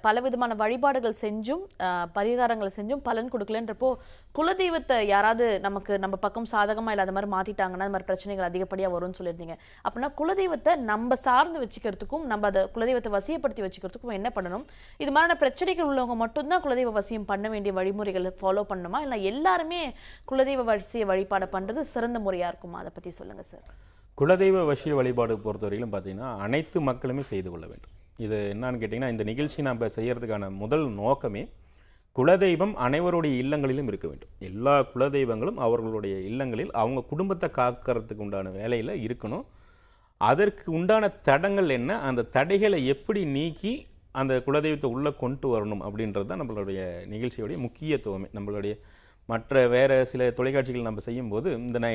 பலவிதமான வழிபாடுகள் செஞ்சும் பரிகாரங்கள் செஞ்சும் பலன் கொடுக்கலன்றப்போ குலதெய்வத்தை யாராவது நம்ம பக்கம் சாதகமா இல்லாத மாதிரி மாத்திட்டாங்கன்னா அந்த மாதிரி பிரச்சனைகள் அதிகப்படியா வரும்னு சொல்லியிருந்தீங்க. அப்படின்னா குலதெய்வத்தை நம்ம சார்ந்து வச்சுக்கிறதுக்கும் நம்ம அதை குலதெய்வத்தை வசியப்படுத்தி வச்சுக்கிறதுக்கும் என்ன பண்ணணும்? இது மாதிரியான பிரச்சனைகள் உள்ளவங்க மட்டும்தான் குலதெய்வ வசியம் பண்ண வேண்டிய வழிமுறைகளை ஃபாலோ பண்ணணுமா, இல்லை எல்லாருமே குலதெய்வ வசிய வழிபாடை பண்றது சிறந்த முறையா இருக்குமா? அதை பத்தி சொல்லுங்க சார். குலதெய்வ வசிய வழிபாடு பொறுத்தவரையிலும் பார்த்தீங்கன்னா அனைத்து மக்களுமே செய்து கொள்ள வேண்டும். இது என்னன்னு கேட்டிங்கன்னா, இந்த நிகழ்ச்சி நம்ம செய்கிறதுக்கான முதல் நோக்கமே குலதெய்வம் அனைவருடைய இல்லங்களிலும் இருக்க வேண்டும். எல்லா குலதெய்வங்களும் அவர்களுடைய இல்லங்களில் அவங்க குடும்பத்தை காக்கிறதுக்கு உண்டான வேலையில் இருக்கணும். அதற்கு உண்டான தடங்கள் என்ன, அந்த தடைகளை எப்படி நீக்கி அந்த குலதெய்வத்தை உள்ளே கொண்டு வரணும் அப்படின்றது தான் நம்மளுடைய நிகழ்ச்சியுடைய முக்கியத்துவமே. நம்மளுடைய மற்ற வேறு சில தொலைக்காட்சிகள் நம்ம செய்யும்போது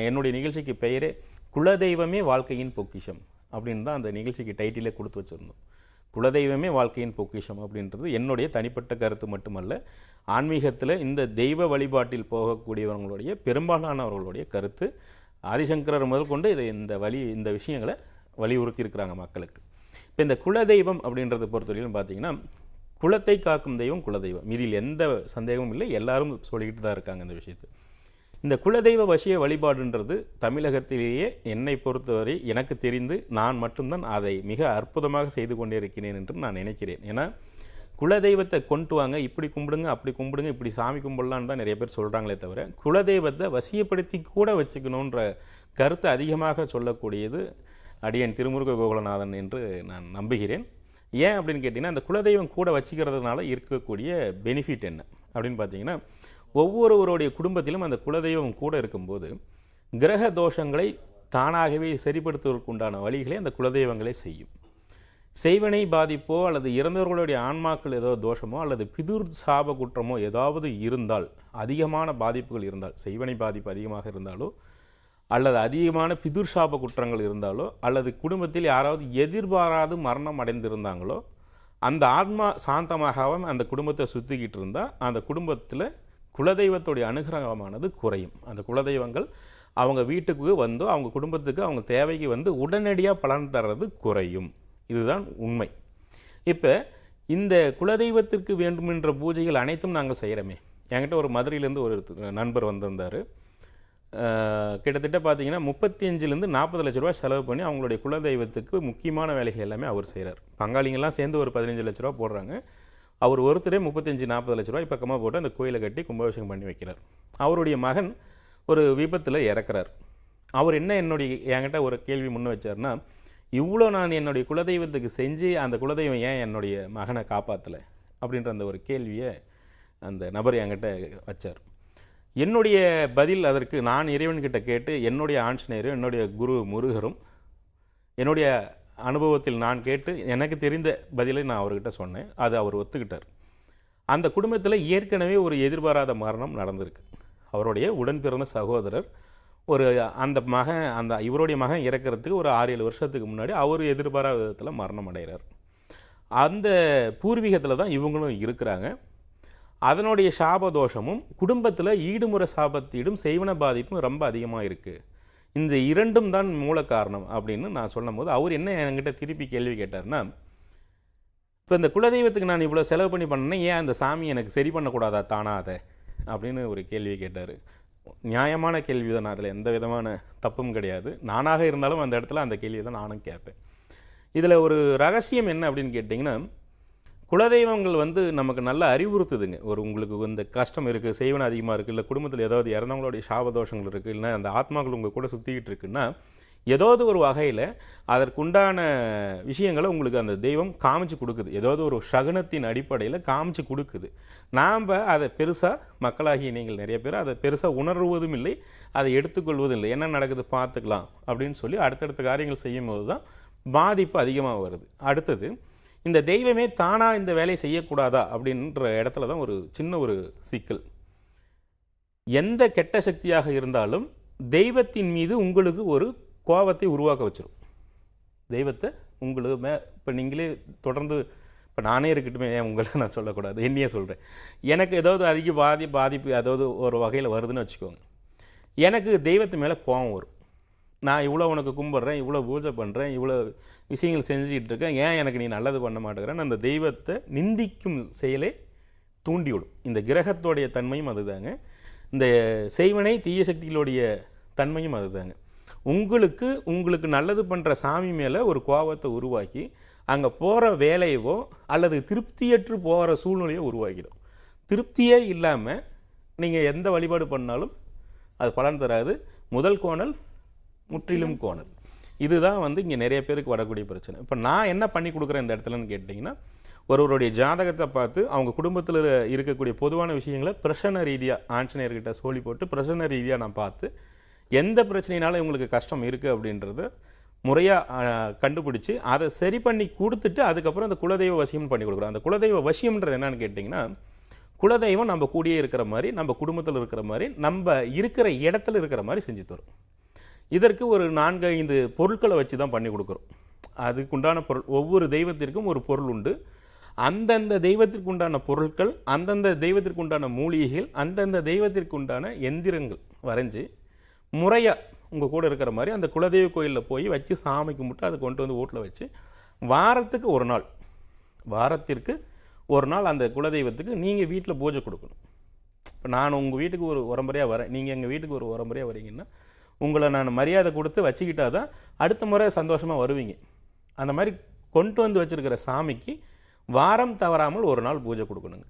என்னுடைய நிகழ்ச்சிக்கு பெயரே குலதெய்வமே வாழ்க்கையின் பொக்கிஷம் அப்படின்னு தான் அந்த நிகழ்ச்சிக்கு டைட்டிலே கொடுத்து வச்சுருந்தோம். குலதெய்வமே வாழ்க்கையின் பொக்கிஷம் அப்படின்றது என்னுடைய தனிப்பட்ட கருத்து மட்டுமல்ல, ஆன்மீகத்தில் இந்த தெய்வ வழிபாட்டில் போகக்கூடியவர்களுடைய பெரும்பாலானவர்களுடைய கருத்து. ஆதிசங்கரர் முதல் கொண்டு இந்த விஷயங்களை வலியுறுத்தி இருக்கிறாங்க மக்களுக்கு. இப்போ இந்த குலதெய்வம் அப்படின்றத பொறுத்தவரையிலும் பார்த்தீங்கன்னா, குலத்தை காக்கும் தெய்வம் குலதெய்வம், இதில் எந்த சந்தேகமும் இல்லை, எல்லாரும் சொல்லிக்கிட்டு தான் இருக்காங்க இந்த விஷயத்தை. இந்த குலதெய்வ வசிய வழிபாடுன்றது தமிழகத்திலேயே என்னை பொறுத்தவரை எனக்கு தெரிந்து நான் மட்டும்தான் அதை மிக அற்புதமாக செய்து கொண்டே இருக்கிறேன் என்று நான் நினைக்கிறேன். ஏன்னா குலதெய்வத்தை கொண்டு வாங்க, இப்படி கும்பிடுங்க அப்படி கும்பிடுங்க, இப்படி சாமி கும்பிடலான்னு தான் நிறைய பேர் சொல்கிறாங்களே தவிர குலதெய்வத்தை வசியப்படுத்தி கூட வச்சுக்கணுன்ற கருத்தை அதிகமாக சொல்லக்கூடியது அடியன் திருமுருக கோகுலநாதன் என்று நான் நம்புகிறேன். ஏன் அப்படின்னு கேட்டிங்கன்னா, அந்த குலதெய்வம் கூட வச்சுக்கிறதுனால இருக்கக்கூடிய பெனிஃபிட் என்ன அப்படின்னு பார்த்தீங்கன்னா, ஒவ்வொருவருடைய குடும்பத்திலும் அந்த குலதெய்வம் கூட இருக்கும்போது கிரக தோஷங்களை தானாகவே சரிப்படுத்துவதற்கு உண்டான வழிகளை அந்த குலதெய்வங்களே செய்யும். செய்வனை பாதிப்போ அல்லது இறந்தவர்களுடைய ஆன்மாக்கள் ஏதோ தோஷமோ அல்லது பிதுர் சாப குற்றமோ ஏதாவது இருந்தால், அதிகமான பாதிப்புகள் இருந்தால், செய்வனை பாதிப்பு அதிகமாக இருந்தாலோ அல்லது அதிகமான பிதுர் சாப குற்றங்கள் இருந்தாலோ அல்லது குடும்பத்தில் யாராவது எதிர்பாராது மரணம் அடைந்திருந்தாங்களோ, அந்த ஆன்மா சாந்தமாகவும் அந்த குடும்பத்தை சுற்றிக்கிட்டு இருந்தால் அந்த குடும்பத்தில் குலதெய்வத்துடைய அனுகிரகமானது குறையும். அந்த குலதெய்வங்கள் அவங்க வீட்டுக்கு வந்து அவங்க குடும்பத்துக்கு அவங்க தேவைக்கு வந்து உடனடியாக பலன் தர்றது குறையும். இதுதான் உண்மை. இப்போ இந்த குலதெய்வத்திற்கு வேண்டுமென்ற பூஜைகள் அனைத்தும் நாங்கள் செய்கிறோமே. என்கிட்ட ஒரு மதுரையிலேருந்து ஒரு நண்பர் வந்திருந்தார். கிட்டத்தட்ட பார்த்தீங்கன்னா 35 - 40 லட்ச ரூபா செலவு பண்ணி அவங்களுடைய குலதெய்வத்துக்கு முக்கியமான வேலைகள் எல்லாமே அவர் செய்கிறார். பங்காளிங்கெல்லாம் சேர்ந்து ஒரு 15 லட்ச ரூபா போடுறாங்க. அவர் ஒருத்தரே 35 - 40 லட்ச ரூபாய் பக்கமாக போட்டு அந்த கோயிலை கட்டி கும்பாபிஷேகம் பண்ணி வைக்கிறார். அவருடைய மகன் ஒரு விபத்தில் இறக்குறார். அவர் என்கிட்ட ஒரு கேள்வி முன்ன வச்சார்னா, இவ்வளோ நான் என்னுடைய குலதெய்வத்துக்கு செஞ்சு அந்த குலதெய்வம் ஏன் என்னுடைய மகனை காப்பாற்றலை அப்படின்ற அந்த ஒரு கேள்வியை அந்த நபர் என்கிட்ட வச்சார். என்னுடைய பதில் அதற்கு, நான் இறைவன்கிட்ட கேட்டு என்னுடைய ஆஞ்சநேயரும் என்னுடைய குரு முருகரும் என்னுடைய அனுபவத்தில் நான் கேட்டு எனக்கு தெரிந்த பதிலை நான் அவர்கிட்ட சொன்னேன். அது அவர் ஒத்துக்கிட்டார். அந்த குடும்பத்தில் ஏற்கனவே ஒரு எதிர்பாராத மரணம் நடந்திருக்கு. அவருடைய உடன் பிறந்த சகோதரர் இவருடைய மகன் இறக்கிறதுக்கு ஒரு 6-7 வருஷத்துக்கு முன்னாடி அவர் எதிர்பாராத விதத்தில் மரணம் அடைகிறார். அந்த பூர்வீகத்தில் தான் இவங்களும் இருக்கிறாங்க. அதனுடைய சாபதோஷமும் குடும்பத்தில் ஈடுமுறை சாபத்தீடும் செய்வன பாதிப்பும் ரொம்ப அதிகமாக இருக்குது. இந்த இரண்டும் தான் மூல காரணம் அப்படின்னு நான் சொல்லும் போது அவர் என்கிட்ட திருப்பி கேள்வி கேட்டார்னா, இப்போ இந்த குலதெய்வத்துக்கு நான் இவ்வளோ செலவு பண்ணி பண்ணேன், ஏன் அந்த சாமி எனக்கு சரி பண்ணக்கூடாதா தானா அதை அப்படின்னு ஒரு கேள்வி கேட்டார். நியாயமான கேள்வி தான், அதில் எந்த விதமான தப்பும் கிடையாது. நானாக இருந்தாலும் அந்த இடத்துல அந்த கேள்வியை தான் நானும் கேட்பேன். இதில் ஒரு ரகசியம் என்ன அப்படின்னு கேட்டிங்கன்னா, குலதெய்வங்கள் நமக்கு நல்லா அறிவுறுத்துதுங்க. உங்களுக்கு இந்த கஷ்டம் இருக்குது, செய்வன அதிகமாக இருக்குது, இல்லை குடும்பத்தில் ஏதாவது இறந்தவங்களுடைய சாபதோஷங்கள் இருக்குது, இல்லைன்னா அந்த ஆத்மாக்கள் உங்கள் கூட சுற்றிக்கிட்டு இருக்குன்னா ஏதாவது ஒரு வகையில் அதற்குண்டான விஷயங்களை உங்களுக்கு அந்த தெய்வம் காமிச்சு கொடுக்குது. ஏதாவது ஒரு சகுனத்தின் அடிப்படையில் காமிச்சு கொடுக்குது. நாம் அதை பெருசாக மக்களாகிய நீங்கள் நிறைய பேர் அதை பெருசாக உணர்வதும் இல்லை, அதை எடுத்துக்கொள்வதும் இல்லை. என்ன நடக்குது பார்த்துக்கலாம் அப்படின்னு சொல்லி அடுத்தடுத்த காரியங்கள் செய்யும் போது தான் பாதிப்பு அதிகமாக வருது. அடுத்தது, இந்த தெய்வமே தானாக இந்த வேலையை செய்யக்கூடாதா அப்படின்ற இடத்துல தான் ஒரு சின்ன ஒரு சிக்கல். எந்த கெட்ட சக்தியாக இருந்தாலும் தெய்வத்தின் மீது உங்களுக்கு ஒரு கோபத்தை உருவாக்க வச்சிடும். தெய்வத்தை உங்களுக்கு இப்போ நீங்களே தொடர்ந்து, இப்போ நானே இருக்கட்டுமே, உங்களை நான் சொல்லக்கூடாது, என்னையே சொல்கிறேன். எனக்கு ஏதாவது அதிக பாதிப்பு ஏதாவது ஒரு வகையில் வருதுன்னு வச்சுக்கோங்க, எனக்கு தெய்வத்து மேலே கோபம் வரும். நான் இவ்வளோ உனக்கு கும்பிட்றேன், இவ்வளோ பூஜை பண்ணுறேன், இவ்வளோ விஷயங்கள் செஞ்சுக்கிட்டு இருக்கேன், ஏன் எனக்கு நீ நல்லது பண்ண மாட்டேங்கிறேன்னு அந்த தெய்வத்தை நிந்திக்கும் செயலே தூண்டிவிடும். இந்த கிரகத்தோடைய தன்மையும் அதுதாங்க. இந்த செய்வனை தீய சக்திகளுடைய தன்மையும் அதுதாங்க. உங்களுக்கு நல்லது பண்ணுற சாமி மேலே ஒரு கோபத்தை உருவாக்கி அங்கே போகிற வேலையவோ அல்லது திருப்தியற்று போகிற சூழ்நிலையோ உருவாக்கிடும். திருப்தியே இல்லாமல் நீங்கள் எந்த வழிபாடு பண்ணாலும் அது பலன் தராது. முதல் கோணல் முற்றிலும் கோணல். இதுதான் இங்கே நிறைய பேருக்கு வரக்கூடிய பிரச்சனை. இப்போ நான் என்ன பண்ணி கொடுக்குறேன் இந்த இடத்துலன்னு கேட்டிங்கன்னா, ஒருவருடைய ஜாதகத்தை பார்த்து அவங்க குடும்பத்தில் இருக்கக்கூடிய பொதுவான விஷயங்களை பிரசன்ன ரீதியாக ஆஞ்சநேயர்கிட்ட சொல்லி போட்டு பிரசன்ன ரீதியாக நான் பார்த்து எந்த பிரச்சனையினால இவங்களுக்கு கஷ்டம் இருக்குது அப்படின்றத முறையாக கண்டுபிடிச்சி அதை சரி பண்ணி கொடுத்துட்டு அதுக்கப்புறம் அந்த குலதெய்வ வசியம் பண்ணி கொடுக்குறோம். அந்த குலதெய்வ வசியம்ன்றது என்னன்னு கேட்டிங்கன்னா, குலதெய்வம் நம்ம கூடியே இருக்கிற மாதிரி, நம்ம குடும்பத்தில் இருக்கிற மாதிரி, நம்ம இருக்கிற இடத்துல இருக்கிற மாதிரி செஞ்சு தரும். இதற்கு ஒரு 4-5 பொருட்களை வச்சு தான் பண்ணி கொடுக்குறோம். அதுக்குண்டான பொருள், ஒவ்வொரு தெய்வத்திற்கும் ஒரு பொருள் உண்டு. அந்தந்த தெய்வத்திற்கு உண்டான பொருட்கள், அந்தந்த தெய்வத்திற்கு உண்டான மூலிகைகள், அந்தந்த தெய்வத்திற்கு உண்டான எந்திரங்கள் வரைஞ்சி முறையாக உங்கள் கூட இருக்கிற மாதிரி அந்த குலதெய்வ கோயிலில் போய் வச்சு சாமி கும்பிட்டு அதை கொண்டு வந்து வீட்டில் வச்சு வாரத்திற்கு ஒரு நாள் அந்த குலதெய்வத்துக்கு நீங்கள் வீட்டில் பூஜை கொடுக்கணும். இப்போ நான் உங்கள் வீட்டுக்கு ஒரு உரம்பரையாக வரேன், நீங்கள் எங்கள் வீட்டுக்கு ஒரு உரம்பரையாக வரீங்கன்னா உங்களை நான் மரியாதை கொடுத்து வச்சுக்கிட்டா தான் அடுத்த முறை சந்தோஷமாக வருவீங்க. அந்த மாதிரி கொண்டு வந்து வச்சுருக்கிற சாமிக்கு வாரம் தவறாமல் ஒரு நாள் பூஜை கொடுக்கணுங்க.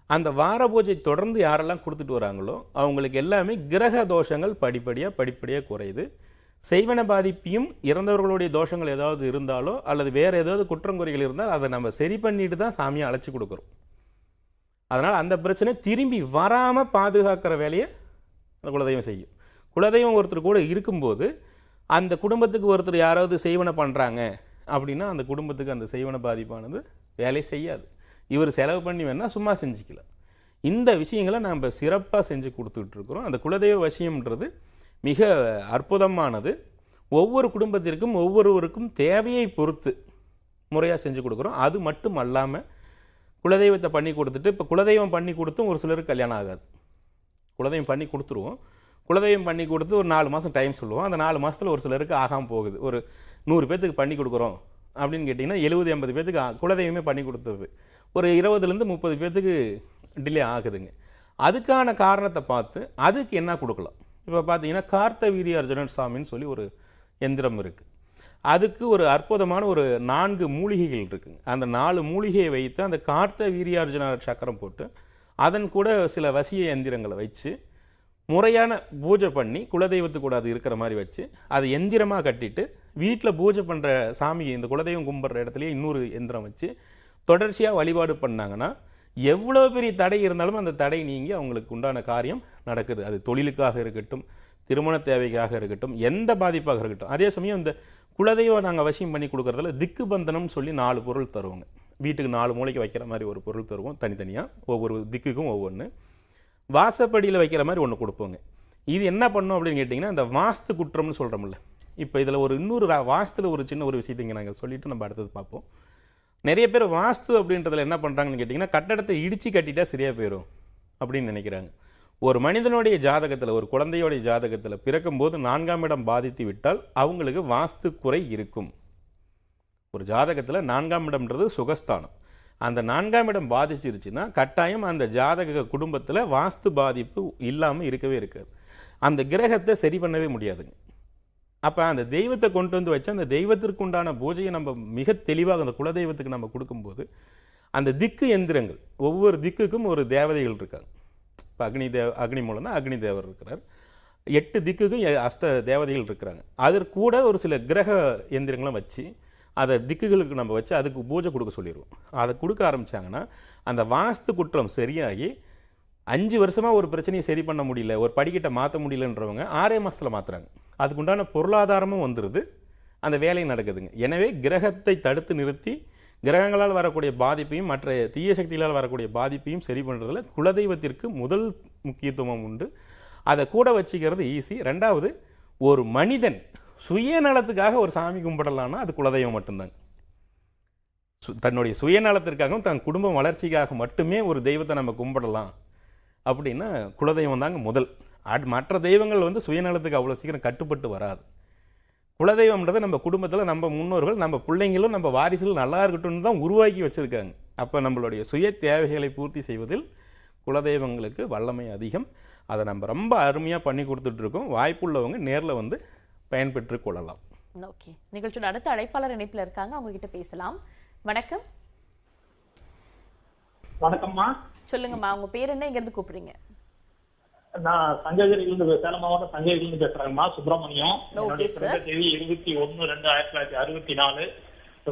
அந்த வார பூஜை தொடர்ந்து யாரெல்லாம் கொடுத்துட்டு வராங்களோ அவங்களுக்கு எல்லாமே கிரக தோஷங்கள் படிப்படியாக குறையுது. செய்வன பாதிப்பையும் இறந்தவர்களுடைய தோஷங்கள் ஏதாவது இருந்தாலோ அல்லது வேறு ஏதாவது குற்றங்குறைகள் இருந்தால் அதை நம்ம சரி பண்ணிட்டு தான் சாமியை அழைச்சி கொடுக்குறோம். அதனால் அந்த பிரச்சனை திரும்பி வராமல் பாதுகாக்கிற வேலையை அந்த குலதெய்வம் செய்யும். குலதெய்வம் ஒருத்தர் கூட இருக்கும்போது அந்த குடும்பத்துக்கு ஒருத்தர் யாராவது செய்வனை பண்ணுறாங்க அப்படின்னா அந்த குடும்பத்துக்கு அந்த செய்வன பாதிப்பானது வேலை செய்யாது. இவர் செலவு பண்ணி வேணால் சும்மா செஞ்சுக்கலாம். இந்த விஷயங்களை நம்ம சிறப்பாக செஞ்சு கொடுத்துட்ருக்குறோம். அந்த குலதெய்வ வசியம்ன்றது மிக அற்புதமானது. ஒவ்வொரு குடும்பத்திற்கும் ஒவ்வொருவருக்கும் தேவையை பொறுத்து முறையாக செஞ்சு கொடுக்குறோம். அது மட்டும் அல்லாமல் குலதெய்வத்தை பண்ணி கொடுத்துட்டு, இப்போ குலதெய்வம் பண்ணி கொடுத்தும் ஒரு சிலருக்கு கல்யாணம் ஆகாது. குலதெய்வம் பண்ணி கொடுத்துருவோம். குலதெய்வம் பண்ணி கொடுத்து ஒரு 4 மாதம் டைம் சொல்லுவோம். அந்த 4 மாதத்தில் ஒரு சிலருக்கு ஆகாமல் போகுது. ஒரு 100 பேர்த்துக்கு பண்ணி கொடுக்குறோம் அப்படின்னு கேட்டிங்கன்னா 70-80 பேர்த்துக்கு குலதெய்வமே பண்ணி கொடுத்துருது. ஒரு 20-30 பேர்த்துக்கு டிலே ஆகுதுங்க. அதுக்கான காரணத்தை பார்த்து அதுக்கு என்ன கொடுக்கலாம். இப்போ பார்த்தீங்கன்னா கார்த்தவீர்யார்ஜுனன் சாமின்னு சொல்லி ஒரு எந்திரம் இருக்குது. அதுக்கு ஒரு அற்புதமான ஒரு 4 மூலிகைகள் இருக்குங்க. அந்த 4 மூலிகையை வைத்து அந்த கார்த்தவீர்யார்ஜுன சக்கரம் போட்டு அதன் கூட சில வசிய எந்திரங்களை வச்சு முறையான பூஜை பண்ணி குலதெய்வத்துக்கு கூட அது இருக்கிற மாதிரி வச்சு அதை எந்திரமாக கட்டிட்டு வீட்டில் பூஜை பண்ணுற சாமி இந்த குலதெய்வம் கும்பிட்ற இடத்துலையே இன்னொரு எந்திரம் வச்சு தொடர்ச்சியாக வழிபாடு பண்ணாங்கன்னா எவ்வளோ பெரிய தடை இருந்தாலும் அந்த தடை நீங்கி அவங்களுக்கு உண்டான காரியம் நடக்குது. அது தொழிலுக்காக இருக்கட்டும், திருமண தேவைக்காக இருக்கட்டும், எந்த பாதிப்பாக இருக்கட்டும். அதே சமயம் இந்த குலதெய்வம் நாங்கள் அவசியம் பண்ணி கொடுக்குறதுல திக்கு பந்தனம்னு சொல்லி 4 பொருள் தருவோங்க. வீட்டுக்கு 4 மூலைக்கு வைக்கிற மாதிரி ஒரு பொருள் தருவோம் தனித்தனியாக, ஒவ்வொரு திக்குக்கும் ஒவ்வொன்று. வாசப்படியில் வைக்கிற மாதிரி ஒன்று கொடுப்போங்க. இது என்ன பண்ணும் அப்படின்னு கேட்டிங்கன்னா, இந்த வாஸ்து குற்றம்னு சொல்கிறோம்ல, இப்போ இதில் ஒரு இன்னொரு வாஸ்துல ஒரு சின்ன ஒரு விஷயத்தைங்க நாங்கள் சொல்லிவிட்டு நம்ம அடுத்தது பார்ப்போம். நிறைய பேர் வாஸ்து அப்படின்றதுல என்ன பண்ணுறாங்கன்னு கேட்டிங்கன்னா, கட்டடத்தை இடித்து கட்டிட்டா சரியாக போயிடும் அப்படின்னு நினைக்கிறாங்க. ஒரு மனிதனுடைய ஜாதகத்தில், ஒரு குழந்தையோடைய ஜாதகத்தில் பிறக்கும்போது 4ஆம் இடம் பாதித்து விட்டால் அவங்களுக்கு வாஸ்து குறை இருக்கும். ஒரு ஜாதகத்தில் 4ஆம் இடம்ன்றது சுகஸ்தானம். அந்த 4ஆம் இடம் பாதிச்சிருச்சுன்னா கட்டாயம் அந்த ஜாதக குடும்பத்தில் வாஸ்து பாதிப்பு இல்லாமல் இருக்கவே இருக்காது. அந்த கிரகத்தை சரி பண்ணவே முடியாதுங்க. அப்போ அந்த தெய்வத்தை கொண்டு வந்து வச்சு அந்த தெய்வத்திற்கு உண்டான பூஜையை நம்ம மிக தெளிவாக அந்த குலதெய்வத்துக்கு நம்ம கொடுக்கும்போது அந்த திக்கு எந்திரங்கள், ஒவ்வொரு திக்குக்கும் ஒரு தேவதைகள் இருக்காங்க. இப்போ அக்னி மூலம் தான் அக்னி தேவர் இருக்கிறார். 8 திக்குக்கும் 8 தேவதைகள் இருக்கிறாங்க. அதற்கு கூட ஒரு சில கிரக எந்திரங்களும் வச்சு அதை திக்குகளுக்கு நம்ம வச்சு அதுக்கு பூஜை கொடுக்க சொல்லிடுவோம். அதை கொடுக்க ஆரம்பித்தாங்கன்னா அந்த வாஸ்து குற்றம் சரியாகி 5 வருஷமாக ஒரு பிரச்சனையை சரி பண்ண முடியல, ஒரு படிக்கட்டை மாற்ற முடியலன்றவங்க 6 மாதத்தில் மாற்றுறாங்க. அதுக்குண்டான பொருளாதாரமும் வந்துடுது, அந்த வேலையும் நடக்குதுங்க. எனவே கிரகத்தை தடுத்து நிறுத்தி கிரகங்களால் வரக்கூடிய பாதிப்பையும் மற்ற தீய சக்திகளால் வரக்கூடிய பாதிப்பையும் சரி பண்ணுறதுல குலதெய்வத்திற்கு முதல் முக்கியத்துவம் உண்டு. அதை கூட வச்சுக்கிறது ஈஸி. 2வது, ஒரு மனிதன் சுயநலத்துக்காக ஒரு சாமி கும்பிடலான்னா அது குலதெய்வம் மட்டும்தாங்க. தன்னுடைய சுயநலத்திற்காகவும் தன் குடும்ப வளர்ச்சிக்காக மட்டுமே ஒரு தெய்வத்தை நம்ம கும்பிடலாம் அப்படின்னா குலதெய்வம் தாங்க முதல். மற்ற தெய்வங்கள் வந்து சுயநலத்துக்கு அவ்வளோ சீக்கிரம் கட்டுப்பட்டு வராது. குலதெய்வம்ன்றது நம்ம குடும்பத்தில் நம்ம முன்னோர்கள் நம்ம பிள்ளைங்களும் நம்ம வாரிசுகள் நல்லா இருக்கட்டும்னு தான் உருவாக்கி வச்சுருக்காங்க. அப்போ நம்மளுடைய சுய தேவைகளை பூர்த்தி செய்வதில் குலதெய்வங்களுக்கு வல்லமை அதிகம். அதை நம்ம ரொம்ப அருமையாக பண்ணி கொடுத்துட்ருக்கோம். வாய்ப்புள்ளவங்க நேரில் வந்து பயன்பெற்று கொள்ளலாம். ஓகே, நிகழ்ச்சியோட அடுத்த அழைப்பாளர் இணைப்பில் இருக்காங்க, அவங்க கிட்ட பேசலாம். வணக்கம். வணக்கம்மா. சொல்லுங்கம்மா, உங்க பேர் என்ன, இங்க இருந்து கூப்பிடுறீங்க? நான் சங்ககிரியிலிருந்து, சேலம் மாவட்டம் சங்ககிரியிலிருந்து பேசுறேங்கம்மா. சுப்பிரமணியம். என்னுடைய sir. பிறந்த தேதி 21/2/1964.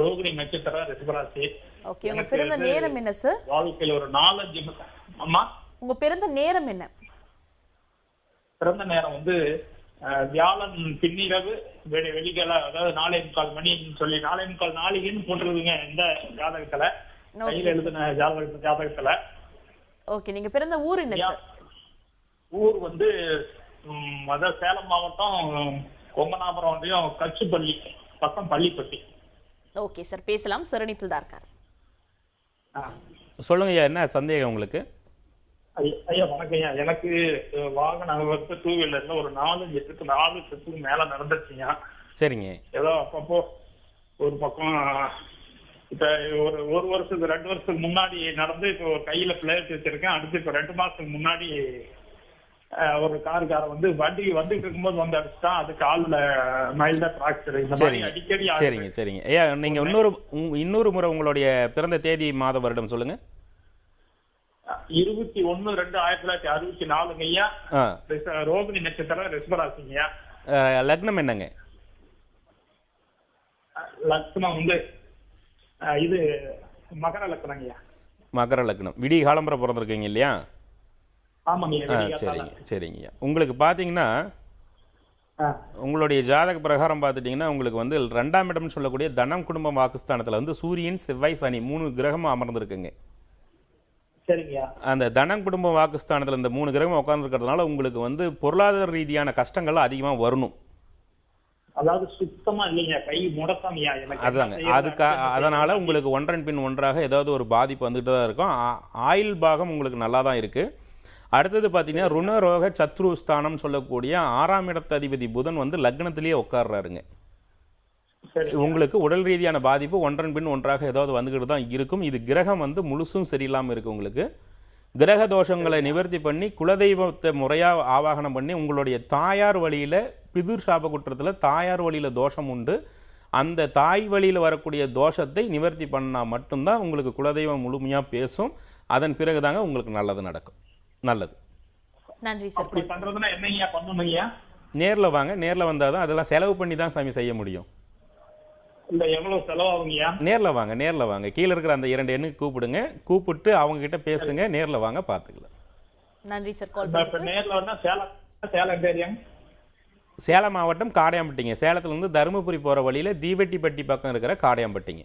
ரோகிணி நட்சத்திரம், ரிஷபராசி. ஓகே, உங்க பிறந்த நேரம் என்ன சார்? வாழ்க்கையில் ஒரு 4-5 அம்மா. உங்க பிறந்த நேரம் என்ன? பிறந்த நேரம் வந்து வியாழன் பின்னிரவு வெடிகால, அதாவது 4:45 மணின்னு சொல்லி 4:45 நாளிகைன்னு போட்டுருதுங்க இந்த ஜாதகத்துல, கையில் எழுதின ஜாதகத்துல. ஓகே, நீங்க பிறந்த ஊர் என்ன சார்? ஊர் வந்து அதாவது சேலம் மாவட்டம் கொங்கனாபுரம் ஒன்றியம் கச்சுப்பள்ளி பக்கம் பள்ளிப்பட்டி. ஓகே சார், பேசலாம். சார் இணைப்பில் தான் இருக்காரு. சொல்லுங்க ஐயா, என்ன சந்தேகம் உங்களுக்கு? ஐயா வணக்கம் ஐயா. எனக்கு வாகன விபத்து 2 வீலர்ல ஒரு 4 ட்ரிப்புக்கு மேல நடந்துருச்சுங்க. சரிங்க. ஏதோ அப்பப்போ ஒரு பக்கம் இப்ப ஒரு வருஷத்துக்கு 2 வருஷத்துக்கு முன்னாடி நடந்து இப்போ கையில பிளேட் வச்சிருக்கேன். அடுத்து இப்ப 2 மாசத்துக்கு முன்னாடி ஒரு காருக்கார வந்து வண்டி வந்துட்டு இருக்கும்போது வந்து அடிச்சுட்டான். அது காலில் மைல்டா பிராக்சர். இந்த மாதிரி அடிக்கடி. சரிங்க சரிங்க ஐயா, நீங்க இன்னொரு முறை உங்களுடைய பிறந்த தேதி மாத வருடம் சொல்லுங்க. 21/2/1964 ஐயா. ரோகிணி நட்சத்திரம், ரிஷபராசிங்க. லக்னம் என்னங்க? லக்னம் வந்து இது மகர லக்னம் ஐயா. மகர லக்னம். விடிய காலம்பரை பிறந்திருக்கீங்க இல்லையா? ஆமாங்க. சரிங்க சரிங்கய்யா. உங்களுக்கு பார்த்தீங்கன்னா உங்களுடைய ஜாதக பிரகாரம் பார்த்துட்டிங்கன்னா உங்களுக்கு வந்து 2ஆம் இடம்னு சொல்லக்கூடிய தனம் குடும்பம் வாக்குஸ்தானத்தில் வந்து சூரியன், செவ்வாய், சனி 3 கிரகமும் அமர்ந்திருக்குங்க. சரிங்கய்யா. அந்த தனம் குடும்பம் வாக்குஸ்தானத்தில் இந்த 3 கிரகம் உட்கார்ந்துருக்கிறதுனால உங்களுக்கு வந்து பொருளாதார ரீதியான கஷ்டங்கள் அதிகமாக வரணும். அதாவது சுத்தமா இல்லைங்க, கை முடக்கம்யா எனக்கு. அதாங்க, அதனால உங்களுக்கு ஒன்றன் பின் ஒன்றாக ஏதாவது ஒரு பாதிப்பு வந்துட்டு தான் இருக்கும். ஆயுள் பாகம் உங்களுக்கு நல்லா தான் இருக்கு. அடுத்தது பார்த்தீங்கன்னா ருணரோக சத்ருஸ்தானம் சொல்லக்கூடிய 6ஆம் இடத்து அதிபதி புதன் வந்து லக்னத்திலேயே உட்கார்றாருங்க. உங்களுக்கு உடல் ரீதியான பாதிப்பு ஒன்றன் பின் ஒன்றாக ஏதாவது வந்துக்கிட்டு தான் இருக்கும். இது கிரகம் வந்து முழுசும் சரியில்லாமல் இருக்கு. உங்களுக்கு கிரக தோஷங்களை நிவர்த்தி பண்ணி குலதெய்வத்தை முறையாக ஆவாகனம் பண்ணி உங்களுடைய தாயார் வழியில் பிதுர் சாப குற்றத்தில் தாயார் வழியில் தோஷம் உண்டு. அந்த தாய் வழியில் வரக்கூடிய தோஷத்தை நிவர்த்தி பண்ணால் மட்டும்தான் உங்களுக்கு குலதெய்வம் முழுமையாக பேசும். அதன் பிறகுதாங்க உங்களுக்கு நல்லது நடக்கும். நல்லது, நன்றி சார். அப்படி பண்றதுன்னா என்னையா பண்ணணும்யா? நேரில் வாங்க. நேரில் வந்தால் தான் அதெல்லாம் செலவு பண்ணி தான் சாமி செய்ய முடியும். இல்ல எவ்வளவு செலவாகுங்கய்யா? நேரில் வாங்க, நேரில் வாங்க. கீழே இருக்கிற அந்த 2 எண்ணுக்கு கூப்பிடுங்க, கூப்பிட்டு அவங்க கிட்ட பேசுங்க. நேரில் வாங்க, பார்த்துக்கலாம். நன்றி சார். கால் இப்ப நேர்ல வந்தா சேலம் ஏரியாங்க. சேலம் மாவட்டம் காடையாம்பட்டிங்க. சேலத்துலேருந்து தருமபுரி போகிற வழியில் தீவெட்டிப்பட்டி பக்கம் இருக்கிற காடையாம்பட்டிங்க.